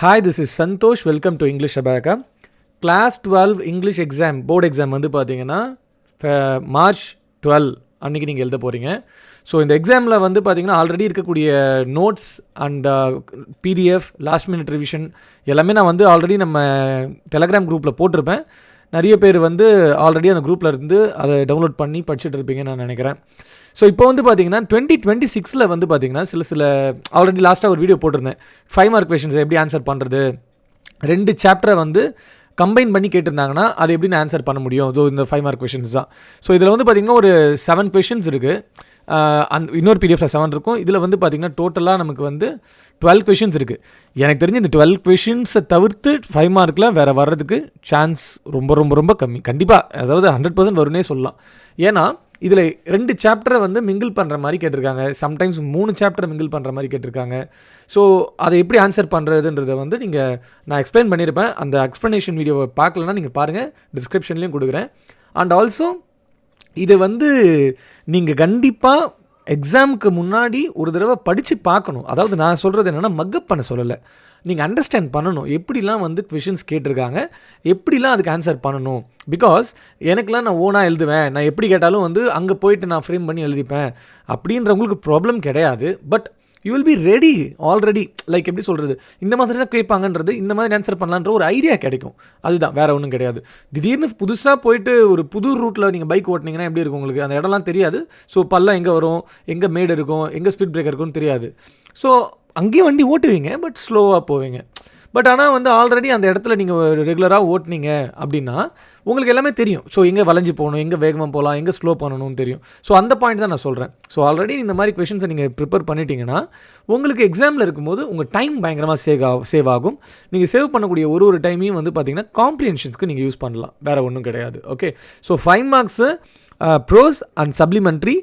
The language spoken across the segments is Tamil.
Hi, this is Santosh. Welcome to English Abaka. Class 12 English exam, board exam வந்து பார்த்தீங்கன்னா மார்ச் 12 அன்றைக்கி நீங்கள் எழுத போகிறீங்க. ஸோ இந்த எக்ஸாமில் வந்து பார்த்தீங்கன்னா ஆல்ரெடி இருக்கக்கூடிய notes and PDF last minute revision எல்லாமே நான் வந்து ஆல்ரெடி நம்ம டெலகிராம் குரூப்பில் போட்டிருப்பேன். நிறைய பேர் வந்து ஆல்ரெடி அந்த குரூப்பில் இருந்து அதை டவுன்லோட் பண்ணி படிச்சுட்டு இருப்பீங்கன்னு நான் நினைக்கிறேன். ஸோ இப்போ வந்து பார்த்தீங்கன்னா 2026 வந்து பார்த்தீங்கன்னா சில ஆல்ரெடி லாஸ்ட்டாக ஒரு வீடியோ போட்டிருந்தேன். 5 மார்க் கொஷின்ஸ் எப்படி ஆன்சர் பண்ணுறது, 2 சாப்டரை வந்து கம்பைன் பண்ணி கேட்டிருந்தாங்கன்னா அது எப்படின்னு ஆன்சர் பண்ண முடியும். ஸோ இந்த 5 மார்க் கொஷின்ஸ் தான். ஸோ இதில் வந்து பார்த்திங்கன்னா ஒரு 7 கொஷின்ஸ் இருக்குது. இன்னொரு பிடிஎஃப்ல 7 இருக்கும். இதில் வந்து பார்த்திங்கன்னா டோட்டலாக நமக்கு வந்து 12 கொஷின்ஸ் இருக்குது. எனக்கு தெரிஞ்சு இந்த 12 கொஷின்ஸை தவிர்த்து 5 மார்க்கில் வேறு வர்றதுக்கு சான்ஸ் ரொம்ப ரொம்ப ரொம்ப கம்மி. கண்டிப்பாக அதாவது 100% வரும்னே சொல்லலாம். ஏன்னா இதில் 2 சாப்டரை வந்து மிங்கிள் பண்ணுற மாதிரி கேட்டிருக்காங்க. சம்டைம்ஸ் 3 சாப்டரை மிங்கிள் பண்ணுற மாதிரி கேட்டிருக்காங்க. ஸோ அதை எப்படி ஆன்சர் பண்ணுறதுன்றதை வந்து நான் எக்ஸ்பிளைன் பண்ணியிருப்பேன். அந்த எக்ஸ்ப்ளனேஷன் வீடியோவை பார்க்கலன்னா நீங்கள் பாருங்கள், டிஸ்கிரிப்ஷன்லேயும் கொடுக்குறேன். அண்ட் ஆல்சோ இது வந்து நீங்கள் கண்டிப்பாக எக்ஸாமுக்கு முன்னாடி ஒரு தடவை படித்து பார்க்கணும். அதாவது நான் சொல்கிறது என்னென்னா மக்கப் பண்ண சொல்லலை, நீங்கள் அண்டர்ஸ்டாண்ட் பண்ணணும். எப்படிலாம் வந்து கொஷின்ஸ் கேட்டிருக்காங்க, எப்படிலாம் அதுக்கு ஆன்சர் பண்ணணும். பிகாஸ் எனக்குலாம் நான் ஓனாக எழுதுவேன், நான் எப்படி கேட்டாலும் வந்து அங்கே போயிட்டு நான் ஃப்ரேம் பண்ணி எழுதிப்பேன் அப்படின்றவங்களுக்கு ப்ராப்ளம் கிடையாது. But you will be ready already. Like எப்படி சொல்கிறது, இந்த மாதிரி தான் கேட்பாங்கன்றது, இந்த மாதிரி ஆன்சர் பண்ணலான்ற ஒரு ஐடியா கிடைக்கும். அதுதான், வேறு ஒன்றும் கிடையாது. திடீர்னு புதுசாக போயிட்டு ஒரு புது ரூட்டில் நீங்கள் பைக் ஓட்டினீங்கன்னா எப்படி இருக்கும் உங்களுக்கு, அந்த இடம்லாம் தெரியாது. ஸோ பள்ளம் எங்கே வரும், எங்கே மேடு இருக்கும், எங்கே ஸ்பீட் பிரேக்கர் இருக்கும்னு தெரியாது. ஸோ அங்கேயும் வண்டி ஓட்டுவீங்க, பட் ஸ்லோவாக போவீங்க. பட் ஆனால் வந்து ஆல்ரெடி அந்த இடத்துல நீங்கள் ரெகுலராக ஓட்டினீங்க அப்படின்னா உங்களுக்கு எல்லாமே தெரியும். ஸோ எங்கே வளைஞ்சி போகணும், எங்கே வேகமாக போகலாம், எங்கே ஸ்லோ பண்ணணும்னு தெரியும். ஸோ அந்த பாயிண்ட் தான் நான் சொல்கிறேன். ஸோ ஆல்ரெடி இந்த மாதிரி கொஷின்ஸை நீங்கள் ப்ரிப்பேர் பண்ணிட்டீங்கன்னா உங்களுக்கு எக்ஸாமில் இருக்கும்போது உங்கள் டைம் பயங்கரமாக சேவ் ஆகும். நீங்கள் சேவ் பண்ணக்கூடிய ஒரு டைமையும் வந்து பார்த்திங்கன்னா காம்ப்ரிஹென்ஷன்ஸ்க்கு நீங்கள் யூஸ் பண்ணலாம். வேறு ஒன்றும் கிடையாது. Okay, so 5 marks prose and supplementary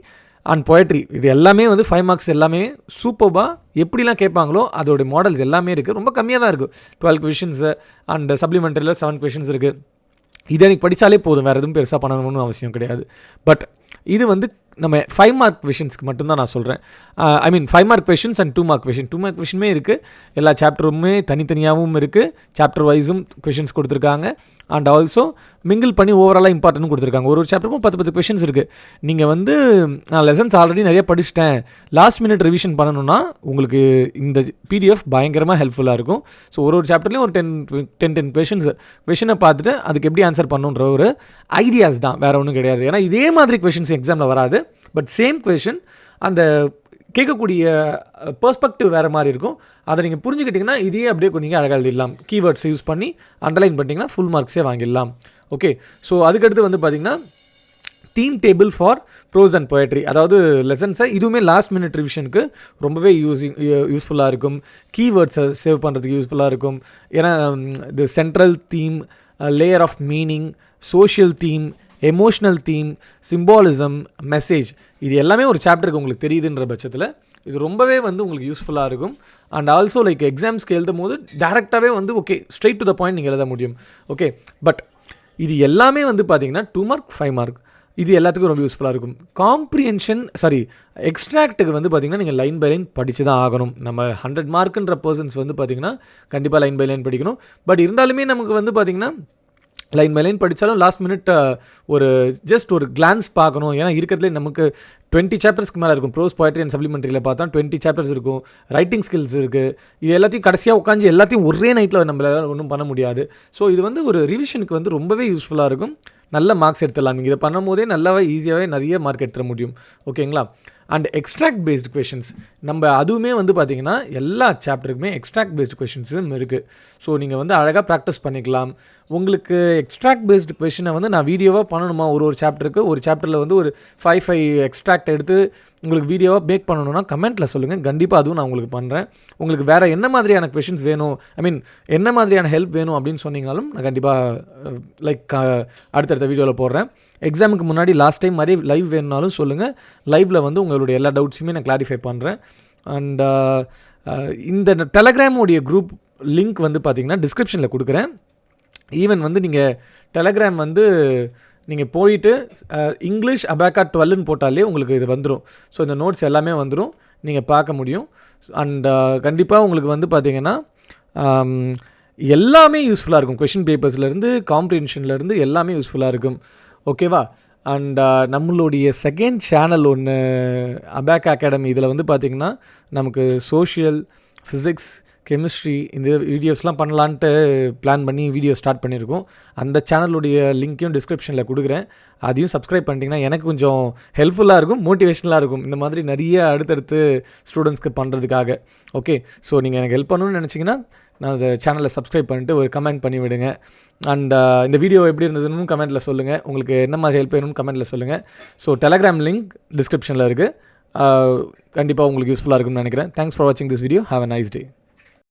and poetry, இது எல்லாமே வந்து 5 மார்க்ஸ் எல்லாமே சூப்பர்பாக எப்படிலாம் கேட்பாங்களோ அதோடைய மாடல்ஸ் எல்லாமே இருக்குது. ரொம்ப கம்மியாக தான் இருக்குது. 12 கொஷின்ஸு அண்ட் சப்ளிமெண்ட்ரியில் 7 கொஷின்ஸ் இருக்குது. இதை எனக்கு படித்தாலே போதும், வேறு எதுவும் பெருசாக பண்ணணும்னு அவசியம் கிடையாது. பட் இது வந்து நம்ம 5 மார்க் கொஷின்ஸ்க்கு மட்டும்தான் நான் சொல்கிறேன். I mean 5 mark questions and 2 mark question. 2 mark கொஷினுமே இருக்குது. எல்லா சாப்டருமே தனித்தனியாகவும் இருக்குது. சாப்டர் வைஸும் கொஷின்ஸ் கொடுத்துருக்காங்க. அண்ட் ஆல்சோ மிங்கிள் பண்ணி ஓவராலாக இம்பார்ட்டன்ட் கொடுத்துருக்காங்க. ஒரு சாப்டருக்கும் 10 கொஷின்ஸ் இருக்குது. நீங்கள் வந்து நான் லெசன்ஸ் ஆல்ரெடி நிறைய படிச்சிட்டேன், லாஸ்ட் மினிட் ரிவிஷன் பண்ணணுன்னா உங்களுக்கு இந்த பிடிஎஃப் பயங்கரமாக ஹெல்ப்ஃபுல்லாக இருக்கும். ஸோ ஒரு சாப்டர்லேயும் ஒரு 10 கொஷினை பார்த்துட்டு அதுக்கு எப்படி ஆன்சர் பண்ணுன்ற ஒரு ஐடியாஸ் தான், வேறு ஒன்றும் கிடையாது. ஏன்னா இதே மாதிரி கொஷின்ஸ் எக்ஸாமில் வராது. பட் சேம் கொஷின், அந்த கேட்கக்கூடிய பெர்ஸ்பெக்டிவ் வேறு மாதிரி இருக்கும். அதை நீங்கள் புரிஞ்சுக்கிட்டிங்கன்னா இதையே அப்படியே கொஞ்சம் அழகாக எழுதிடலாம். கீவேர்ட்ஸ் யூஸ் பண்ணி அண்டர்லைன் பண்ணிட்டீங்கன்னா ஃபுல் மார்க்ஸே வாங்கிடலாம். ஓகே, ஸோ அதுக்கடுத்து வந்து பார்த்திங்கன்னா theme table for prose and poetry, அதாவது லெசன்ஸை இதுவுமே லாஸ்ட் மினிட் ரிவிஷனுக்கு ரொம்பவே யூஸ்ஃபுல்லாக இருக்கும். கீவேர்ட்ஸை சேவ் பண்ணுறதுக்கு யூஸ்ஃபுல்லாக இருக்கும். ஏன்னா இது central theme, layer of meaning, social theme, emotional theme, symbolism, message, இது எல்லாமே ஒரு சாப்டருக்கு உங்களுக்கு தெரியுதுன்ற பட்சத்தில் இது ரொம்பவே வந்து உங்களுக்கு யூஸ்ஃபுல்லாக இருக்கும். அண்ட் ஆல்சோ லைக் எக்ஸாம்ஸ்க்கு எழுதும் போது டேரெக்டாகவே வந்து okay straight to the point நீங்கள் எழுத முடியும். ஓகே, பட் இது எல்லாமே வந்து பார்த்தீங்கன்னா 2 மார்க் 5 மார்க் இது எல்லாத்துக்கும் ரொம்ப யூஸ்ஃபுல்லாக இருக்கும். எக்ஸ்ட்ராக்ட்டுக்கு வந்து பார்த்திங்கன்னா நீங்கள் லைன் பை லைன் படித்து தான் ஆகணும். நம்ம 100 மார்க்குன்ற பர்சன்ஸ் வந்து பார்த்திங்கன்னா கண்டிப்பாக லைன் பை லைன் படிக்கணும். பட் இருந்தாலுமே நமக்கு வந்து பார்த்திங்கன்னா லைன் பை லைன் படித்தாலும் லாஸ்ட் மினிட் ஒரு ஜஸ்ட் ஒரு கிளான்ஸ் பார்க்கணும். ஏன்னா இருக்கிறதுலே நமக்கு 20 சாப்டர்ஸ்க்கு மேலே இருக்கும். ப்ரோஸ், பொயட்ரி அண்ட் சப்ளிமெண்ட்ரியில் பார்த்தா 20 சாப்டர்ஸ் இருக்கும். ரைட்டிங் ஸ்கில்ஸ் இருக்குது. இது எல்லாத்தையும் கடைசியாக உட்காந்து எல்லாத்தையும் ஒரே நைட்டில் நம்மளால் ஒன்றும் பண்ண முடியாது. ஸோ இது வந்து ஒரு ரிவிஷனுக்கு வந்து ரொம்பவே யூஸ்ஃபுல்லாக இருக்கும். நல்ல மார்க்ஸ் எடுத்துடலாம். நீங்கள் இதை பண்ணும் போதே நல்லாவே ஈஸியாகவே நிறைய மார்க் எடுத்துட முடியும். ஓகேங்களா? அண்ட் எக்ஸ்ட்ராக்ட் பேஸ்டு கொஷின்ஸ் நம்ம அதுவுமே வந்து பார்த்திங்கன்னா எல்லா சாப்டருக்குமே எக்ஸ்ட்ராக்ட் பேஸ்டு கொஷின்ஸும் இருக்குது. ஸோ நீங்கள் வந்து அழகாக ப்ராக்டிஸ் பண்ணிக்கலாம். உங்களுக்கு எக்ஸ்ட்ராக்ட் பேஸ்டு கொஷினை வந்து நான் வீடியோவாக பண்ணணுமா, ஒரு சாப்டருக்கு ஒரு சாப்டரில் வந்து ஒரு 5 எக்ஸ்ட்ராக்ட் எடுத்து உங்களுக்கு வீடியோவாக மேக் பண்ணணும்னா கமெண்ட்டில் சொல்லுங்கள். கண்டிப்பாக அதுவும் நான் உங்களுக்கு பண்ணுறேன். உங்களுக்கு வேறு என்ன மாதிரியான கொஷின்ஸ் வேணும், ஐ மீன் என்ன மாதிரியான ஹெல்ப் வேணும் அப்படின்னு சொன்னீங்கனாலும் நான் கண்டிப்பாக லைக் அடுத்தடுத்த வீடியோவில் போடுறேன். எக்ஸாமுக்கு முன்னாடி லாஸ்ட் டைம் மாதிரி லைவ் வேணுனாலும் சொல்லுங்கள். லைவில் வந்து உங்களுடைய எல்லா டவுட்ஸுமே நான் கிளாரிஃபை பண்ணுறேன். அண்ட் இந்த டெலகிராமுடைய குரூப் லிங்க் வந்து பார்த்திங்கன்னா டிஸ்கிரிப்ஷனில் கொடுக்குறேன். ஈவன் வந்து நீங்கள் டெலகிராம் வந்து நீங்கள் போயிட்டு இங்கிலீஷ் அபாக்கா 12ன்னு போட்டாலே உங்களுக்கு இது வந்துடும். ஸோ இந்த நோட்ஸ் எல்லாமே வந்துடும், நீங்கள் பார்க்க முடியும். அண்ட் கண்டிப்பாக உங்களுக்கு வந்து பார்த்திங்கன்னா எல்லாமே யூஸ்ஃபுல்லாக இருக்கும். கொஷின் பேப்பர்ஸ்லேருந்து காம்ப்ரிஹென்ஷன்லேருந்து எல்லாமே யூஸ்ஃபுல்லாக இருக்கும். ஓகேவா? அண்ட் நம்மளுடைய செகண்ட் சேனல் ஒன்று அபாக் அகாடமி. இதில் வந்து பார்த்திங்கன்னா நமக்கு சோஷியல், ஃபிசிக்ஸ், கெமிஸ்ட்ரி இந்த வீடியோஸ்லாம் பண்ணலான்ட்டு பிளான் பண்ணி வீடியோ ஸ்டார்ட் பண்ணியிருக்கோம். அந்த சேனலுடைய லிங்க்கையும் டிஸ்கிரிப்ஷனில் கொடுக்குறேன். அதையும் சப்ஸ்கிரைப் பண்ணிட்டீங்கன்னா எனக்கு கொஞ்சம் ஹெல்ப்ஃபுல்லாக இருக்கும், மோட்டிவேஷனலாக இருக்கும் இந்த மாதிரி நிறைய அடுத்தடுத்து ஸ்டூடெண்ட்ஸ்க்கு பண்ணுறதுக்காக. ஓகே, ஸோ நீங்கள் எனக்கு ஹெல்ப் பண்ணணும்னு நினச்சிங்கன்னா நான் அந்த சேனலை சப்ஸ்கிரைப் பண்ணிட்டு ஒரு கமெண்ட் பண்ணி விடுங்க. அண்ட் இந்த வீடியோ எப்படி இருந்ததுன்னு கமெண்ட்டில் சொல்லுங்கள். உங்களுக்கு என்ன மாதிரி ஹெல்ப் வேணும்னு கமெண்ட்டில் சொல்லுங்கள். ஸோ டெலகிராம் லிங்க் டிஸ்கிரிப்ஷனில் இருக்குது. கண்டிப்பாக உங்களுக்கு யூஸ்ஃபுல்லாக இருக்கும்னு நினைக்கிறேன். தேங்க்ஸ் ஃபார் வாட்சிங் this video. Have a nice day.